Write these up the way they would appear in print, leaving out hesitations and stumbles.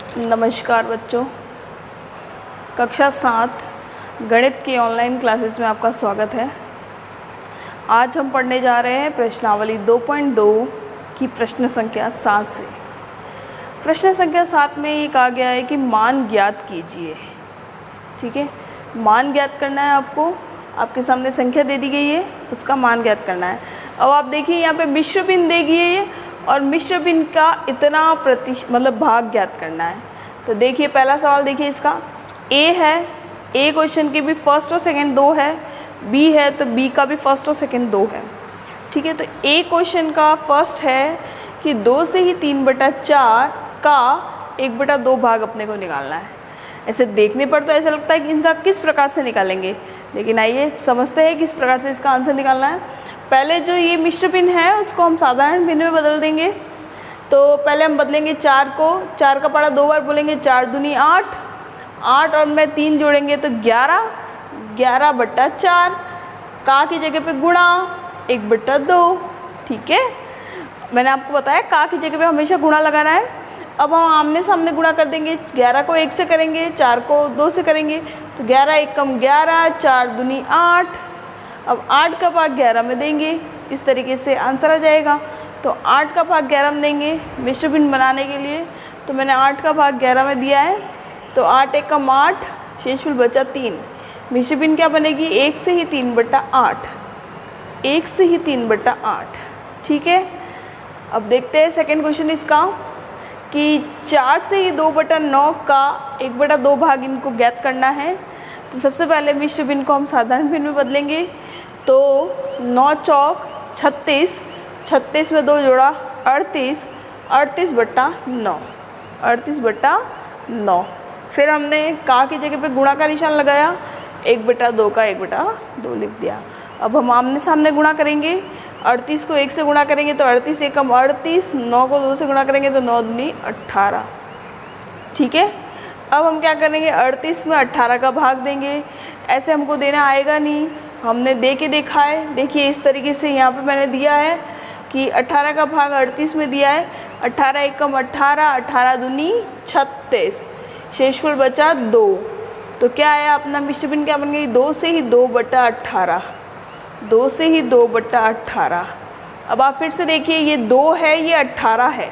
नमस्कार बच्चों, कक्षा 7 गणित की ऑनलाइन क्लासेस में आपका स्वागत है। आज हम पढ़ने जा रहे हैं प्रश्नावली 2.2 की प्रश्न संख्या 7 से। प्रश्न संख्या 7 में ये कहा गया है कि मान ज्ञात कीजिए। ठीक है, मान ज्ञात करना है आपको। आपके सामने संख्या दे दी गई है, उसका मान ज्ञात करना है। अब आप देखिए यहाँ पे मिश्र भिन्न दे गई है और मिश्र भिन्न का इतना मतलब भाग ज्ञात करना है। तो देखिए पहला सवाल देखिए, इसका ए है, ए क्वेश्चन की भी फर्स्ट और सेकंड 2 है, बी है तो बी का भी फर्स्ट और सेकंड 2 है। ठीक है, तो ए क्वेश्चन का फर्स्ट है कि 2 से ही 3/4 का 1/2 भाग अपने को निकालना है। ऐसे देखने पर तो ऐसा लगता है कि इनका किस प्रकार से निकालेंगे, लेकिन आइए समझते हैं किस प्रकार से इसका आंसर निकालना है। पहले जो ये मिश्र भिन्न है उसको हम साधारण भिन्न में बदल देंगे। तो पहले हम बदलेंगे 4 को, 4 का पढ़ा 2 बार बोलेंगे, 4 दूनी 8, 8 और में 3 जोड़ेंगे तो 11, 11/4 का की जगह पे गुणा 1/2। ठीक है, मैंने आपको बताया का की जगह पे हमेशा गुणा लगाना है। अब हम आमने सामने गुणा कर देंगे, 11 को 1 से करेंगे, 4 को 2 से करेंगे तो 11 एकम 11, 4 दूनी 8। अब 8 का भाग 11 में देंगे, इस तरीके से आंसर आ जाएगा। तो 8 का भाग 11 में देंगे मिश्र भिन्न बनाने के लिए। तो मैंने 8 का भाग 11 में दिया है, तो 8 एकम 8, शेषफल बचा 3। मिश्र भिन्न क्या बनेगी, 1 से ही 3/8, 1 से ही 3/8। ठीक है, अब देखते हैं सेकेंड क्वेश्चन इसका कि 4 से ही 2/9 का 1/2 भाग इनको ज्ञात करना है। तो सबसे पहले मिश्र भिन्न को हम साधारण भिन्न में बदलेंगे। तो 9 चौक 36, 36 में 2 जोड़ा 38, 38/9, 38/9। फिर हमने का की जगह पे गुणा का निशान लगाया, 1/2 का 1/2 लिख दिया। अब हम आमने सामने गुणा करेंगे, 38 को 1 से गुणा करेंगे तो 38 एकम 38, 9 को 2 से गुणा करेंगे तो 9 दूनी 18। ठीक है, अब हम क्या करेंगे, 38 में 18 का भाग देंगे। ऐसे हमको देना आएगा नहीं, हमने दे के देखा है। देखिए इस तरीके से यहाँ पे मैंने दिया है कि 18 का भाग 38 में दिया है, 18 एकम 18, 18 दूनी 36, शेषफल बचा 2। तो क्या आया अपना मिश्र भिन्न, क्या बन गई, 2 से ही 2/18, 2 से ही 2/18। अब आप फिर से देखिए, ये 2 है, ये 18 है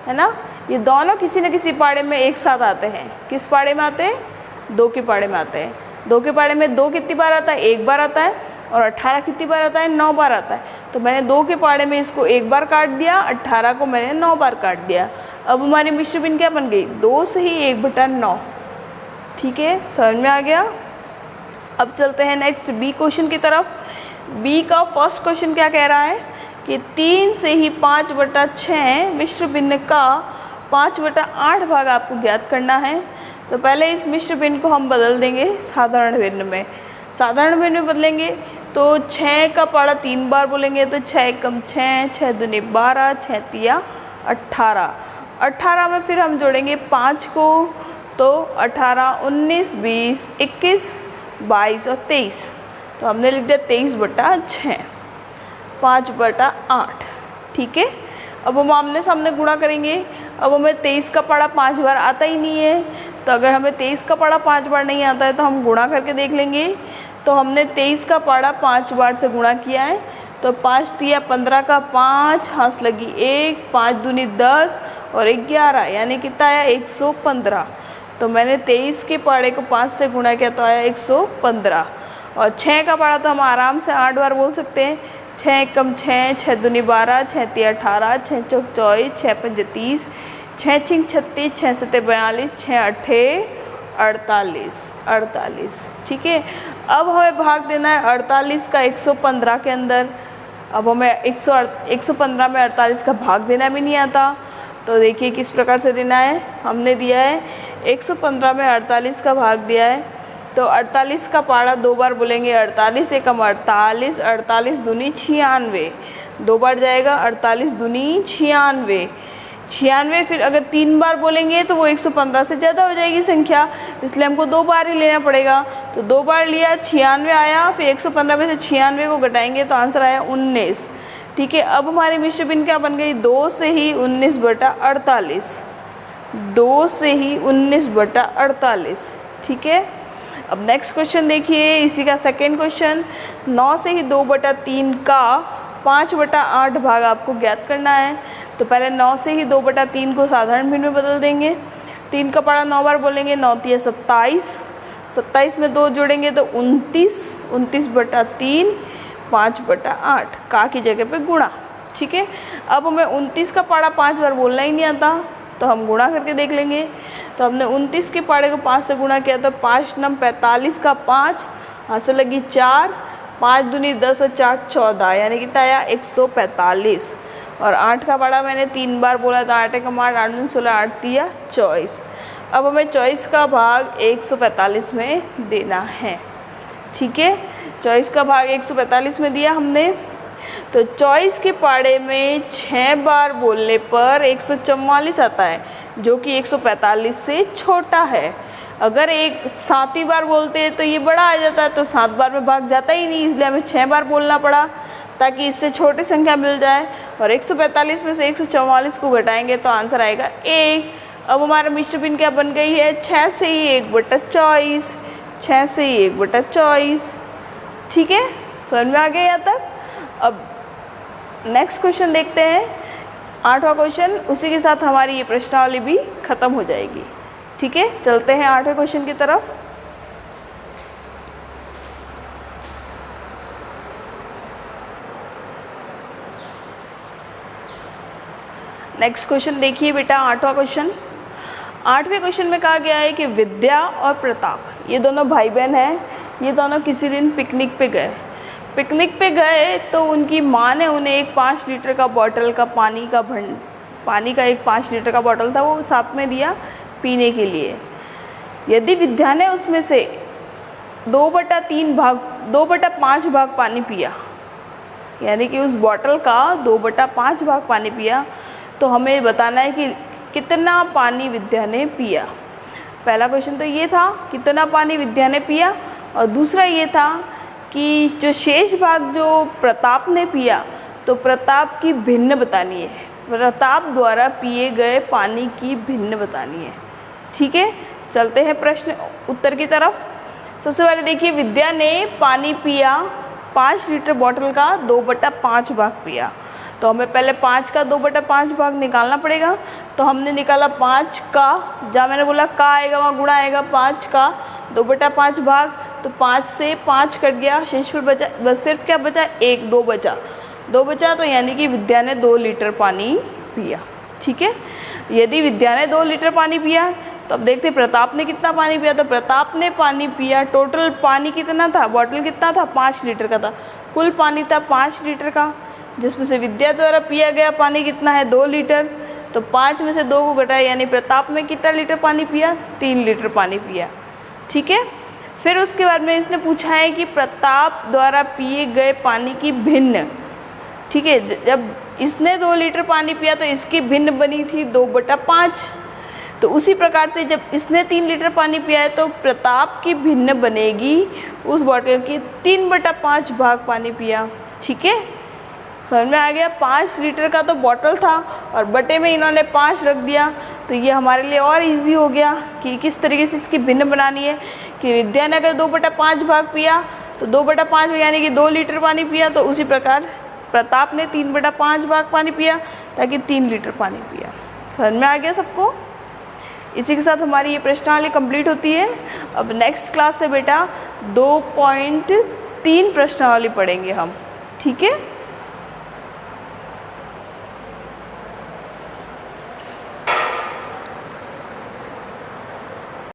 ना। ये दोनों किसी न किसी पाड़े में एक साथ आते हैं। किस पाड़े में आते हैं, 2 के पाड़े में आते हैं। 2 के पाड़े में 2 कितनी बार आता है, 1 बार आता है, और 18 कितनी बार आता है, 9 बार आता है। तो मैंने 2 के पाड़े में इसको 1 बार काट दिया, 18 को मैंने 9 बार काट दिया। अब हमारी मिश्र भिन्न क्या बन गई, 2 से ही 1/9। ठीक है, समझ में आ गया। अब चलते हैं नेक्स्ट बी क्वेश्चन की तरफ। बी का फर्स्ट क्वेश्चन क्या कह रहा है कि 3 से ही 5/6 मिश्र भिन्न का 5/8 भाग आपको ज्ञात करना है। तो पहले इस मिश्र भिन्न को हम बदल देंगे साधारण भिन्न में। साधारण भिन्न में बदलेंगे तो 6 का पढ़ा 3 बार बोलेंगे तो 6 एकम 6, 6 दूनी 12, 6 तिया 18। 18 में फिर हम जोड़ेंगे 5 को, तो 18, 19, 20, 21, 22 और 23। तो हमने लिख दिया 23/6, 5/8। ठीक है, अब हम आमने सामने गुणा करेंगे। अब हमें 23 का पढ़ा 5 बार आता ही नहीं है, तो अगर हमें 23 का पढ़ा 5 बार नहीं आता है तो हम गुणा करके देख लेंगे। तो हमने 23 का पढ़ा 5 बार से गुणा किया है, तो 5 तिया 15 का 5, हाथ लगी 1, 5 दूनी 10 और 11, यानी कितना आया, 115। तो मैंने 23 के पढ़े को 5 से गुणा किया तो आया 115। और 6 का पढ़ा तो हम आराम से 8 बार बोल सकते हैं, 6 एकम 6, 6 दूनी 12, 6 तिया 18, 6 चौक 24, 6 पंजे 30, 6 छिंग 36, 6 सत्ते 42, 6 अट्ठे 48। ठीक है, अब हमें भाग देना है 48 का 115 के अंदर। अब हमें 115 में 48 का भाग देना भी नहीं आता। तो देखिए किस प्रकार से देना है, हमने दिया है 115 में 48 का भाग दिया है। तो 48 का पाड़ा 2 बार बोलेंगे, 48 एकम 48, 48 दूनी 96, 2 बार जाएगा, 48 दूनी 96, 96। फिर अगर 3 बार बोलेंगे तो वो 115 से ज़्यादा हो जाएगी संख्या, इसलिए हमको 2 बार ही लेना पड़ेगा। तो 2 बार लिया, 96 आया, फिर 115 में से 96 को घटाएंगे तो आंसर आया 19। ठीक है, अब हमारी मिश्र भिन्न क्या बन गई, 2 से ही 19/48। 2 से ही 19/48, ठीक है। अब नेक्स्ट क्वेश्चन देखिए, इसी का सेकेंड क्वेश्चन, 9 से ही 2/3 का 5/8 भाग आपको ज्ञात करना है। तो पहले 9 से ही 2/3 को साधारण भिन्न में बदल देंगे। 3 का पढ़ा 9 बार बोलेंगे, 9 × 27, 27 में 2 जोड़ेंगे तो 29, 29/3 5/8, का की जगह पे गुणा, ठीक है। अब हमें 29 का पारा 5 बार बोलना ही नहीं आता, तो हम गुणा करके देख लेंगे। तो हमने 29 के पारे को 5 से गुणा किया, तो 5 × 9 = 45 का 5, यहाँ से लगी 4, 5 दूनी 10 और 4 14, यानी कितना आया 145। और 8 का पारा मैंने 3 बार बोला था, 8 का 8, 8 दूनी 16, 8 दिया 24। अब हमें 24 का भाग 145 में देना है, ठीक है। 24 का भाग 145 में दिया हमने, तो 24 के पाड़े में 6 बार बोलने पर 144 आता है, जो कि 145 से छोटा है। अगर 7 बार बोलते हैं तो ये बड़ा आ जाता है, तो 7 बार में भाग जाता ही नहीं, इसलिए हमें 6 बार बोलना पड़ा ताकि इससे छोटी संख्या मिल जाए। और 145 में से 144 को घटाएंगे तो आंसर आएगा 1। अब हमारा मिश्र भिन्न क्या बन गई है, 6 से ही 1/24, 6 से ही 1/24, ठीक है। समझ में आ गया यहाँ तक। अब नेक्स्ट क्वेश्चन देखते हैं, 8वां क्वेश्चन, उसी के साथ हमारी ये प्रश्नावली भी खत्म हो जाएगी, ठीक है। चलते हैं 8वें क्वेश्चन की तरफ। नेक्स्ट क्वेश्चन देखिए बेटा, 8वां क्वेश्चन। 8वें क्वेश्चन में कहा गया है कि विद्या और प्रताप, ये दोनों भाई बहन हैं, ये दोनों किसी दिन पिकनिक पे गए। पिकनिक पे गए तो उनकी माँ ने उन्हें एक 5 लीटर का बॉटल का पानी का एक 5 लीटर का बॉटल था, वो साथ में दिया पीने के लिए। यदि विद्या ने उसमें से 2/5 भाग पानी पिया, यानी कि उस बॉटल का 2/5 भाग पानी पिया, तो हमें बताना है कि कितना पानी विद्या ने पिया। पहला क्वेश्चन तो ये था कितना पानी विद्या ने पिया, और दूसरा ये था कि जो शेष भाग जो प्रताप ने पिया, तो प्रताप की भिन्न बतानी है, प्रताप द्वारा पिए गए पानी की भिन्न बतानी है, ठीक है। चलते हैं प्रश्न उत्तर की तरफ। सबसे पहले देखिए, विद्या ने पानी पिया 5 लीटर बॉटल का 2/5 भाग पिया, तो हमें पहले 5 का 2/5 भाग निकालना पड़ेगा। तो हमने निकाला 5 का, जहाँ मैंने बोला का आएगा वहाँ गुणा आएगा, 5 का 2/5 भाग, तो 5 से 5 कट गया, शेषफल बचा, बस सिर्फ क्या बचा, 2 बचा, 2 बचा, तो यानी कि विद्या ने 2 लीटर पानी पिया, ठीक है। यदि विद्या ने 2 लीटर पानी पिया, तो अब देखते प्रताप ने कितना पानी पिया। तो प्रताप ने पानी पिया, टोटल पानी कितना था, बॉटल कितना था, 5 लीटर का था, कुल पानी था 5 लीटर का, जिसमें से विद्या द्वारा पिया गया पानी कितना है, 2 लीटर। तो 5 में से 2 को घटाया, यानी प्रताप में कितना लीटर पानी पिया, 3 लीटर पानी पिया, ठीक है। फिर उसके बाद में इसने पूछा है कि प्रताप द्वारा पिए गए पानी की भिन्न, ठीक है। जब इसने 2 लीटर पानी पिया तो इसकी भिन्न बनी थी 2/5, तो उसी प्रकार से जब इसने 3 लीटर पानी पिया है तो प्रताप की भिन्न बनेगी उस बॉटल की 3/5 भाग पानी पिया, ठीक है। समझ में आ गया। 5 लीटर का तो बॉटल था और बटे में इन्होंने 5 रख दिया, तो ये हमारे लिए और इजी हो गया कि किस तरीके से इसकी भिन्न बनानी है। कि विद्या ने अगर 2/5 भाग पिया तो 2/5 यानी कि 2 लीटर पानी पिया, तो उसी प्रकार प्रताप ने 3/5 भाग पानी पिया, ताकि 3 लीटर पानी पिया। समझ में आ गया सबको। इसी के साथ हमारी ये प्रश्नावली कंप्लीट होती है। अब नेक्स्ट क्लास से बेटा 2.3 प्रश्नावली पढ़ेंगे हम, ठीक है।